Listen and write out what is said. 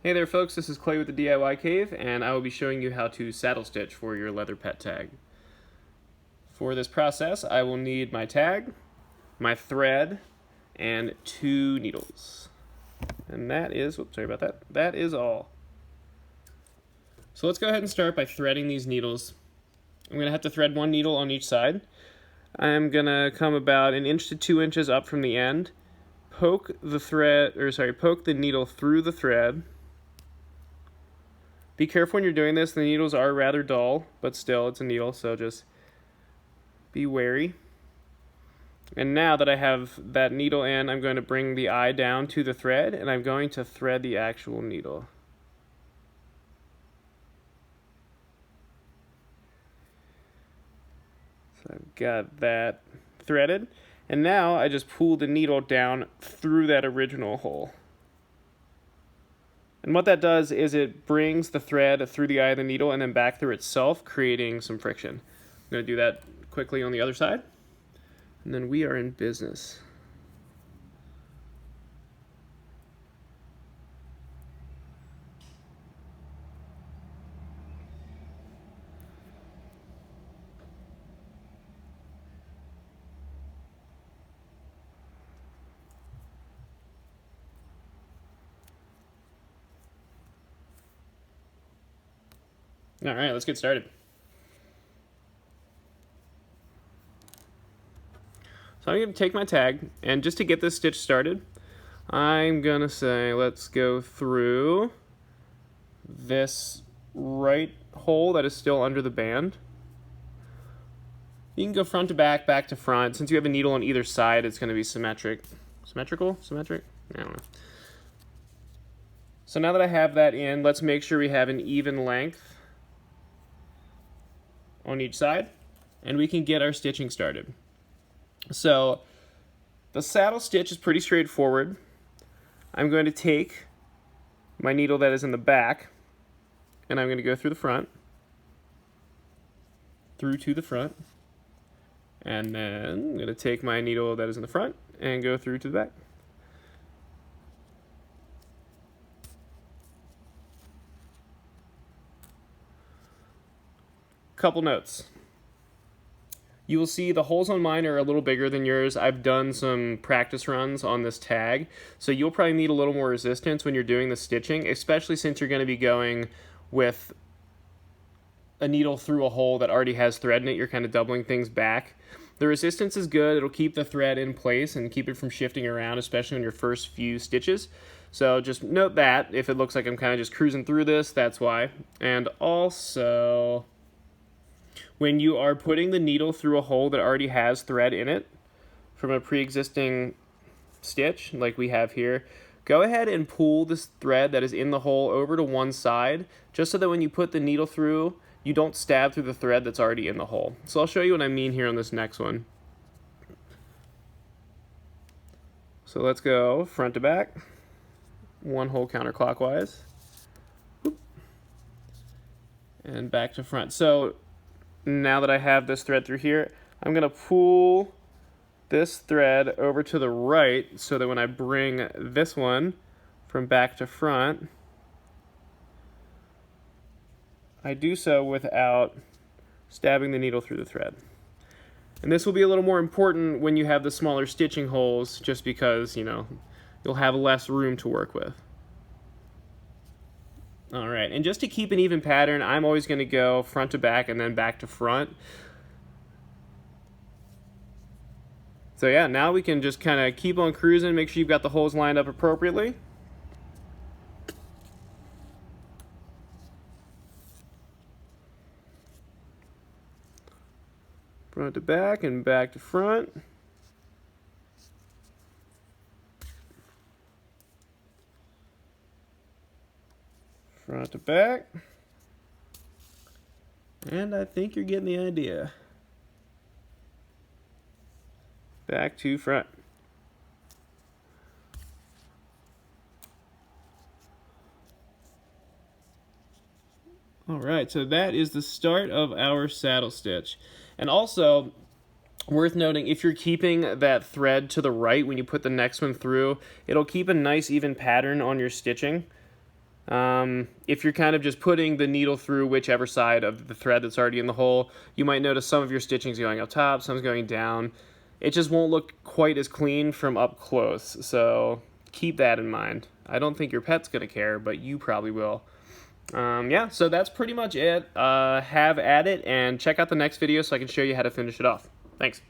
Hey there folks, this is Clay with the DIY Cave, and I will be showing you how to saddle stitch for your leather pet tag. For this process, I will need my tag, my thread, and 2 needles. And that is, whoops, sorry about that, that is all. So let's go ahead and start by threading these needles. I'm going to have to thread 1 needle on each side. I'm going to come about 1 inch to 2 inches up from the end, poke the needle through the thread. Be careful when you're doing this. The needles are rather dull, but still, it's a needle, so just be wary. And now that I have that needle in, I'm going to bring the eye down to the thread, and I'm going to thread the actual needle. So I've got that threaded, and now I just pull the needle down through that original hole. And what that does is it brings the thread through the eye of the needle and then back through itself, creating some friction. I'm going to do that quickly on the other side, and then we are in business. All right, let's get started. So I'm going to take my tag, and just to get this stitch started, I'm going to say let's go through this right hole that is still under the band. You can go front to back, back to front. Since you have a needle on either side, it's going to be symmetric. Symmetric? I don't know. So now that I have that in, let's make sure we have an even length on each side, and we can get our stitching started. So the saddle stitch is pretty straightforward. I'm going to take my needle that is in the back, and I'm going to go through the front, through to the front, and then I'm going to take my needle that is in the front and go through to the back. Couple notes. You will see the holes on mine are a little bigger than yours. I've done some practice runs on this tag, so you'll probably need a little more resistance when you're doing the stitching, especially since you're going to be going with a needle through a hole that already has thread in it. You're kind of doubling things back. The resistance is good. It'll keep the thread in place and keep it from shifting around, especially in your first few stitches. So just note that. If it looks like I'm kind of just cruising through this, that's why. And also, when you are putting the needle through a hole that already has thread in it from a pre-existing stitch like we have here, go ahead and pull this thread that is in the hole over to one side, just so that when you put the needle through, you don't stab through the thread that's already in the hole. So I'll show you what I mean here on this next one. So let's go front to back, 1 hole counterclockwise, and back to front. So now that I have this thread through here, I'm going to pull this thread over to the right so that when I bring this one from back to front, I do so without stabbing the needle through the thread. And this will be a little more important when you have the smaller stitching holes, just because, you'll have less room to work with. Alright, and just to keep an even pattern, I'm always going to go front to back and then back to front. So yeah, now we can just kind of keep on cruising, make sure you've got the holes lined up appropriately. Front to back and back to front. Front to back. And I think you're getting the idea. Back to front. Alright, so that is the start of our saddle stitch. And also, worth noting, if you're keeping that thread to the right when you put the next one through, it'll keep a nice even pattern on your stitching. If you're kind of just putting the needle through whichever side of the thread that's already in the hole, you might notice some of your stitching's going up top, some's going down. It just won't look quite as clean from up close, so keep that in mind. I don't think your pet's going to care, but you probably will. Yeah, so that's pretty much it. Have at it, and check out the next video so I can show you how to finish it off. Thanks.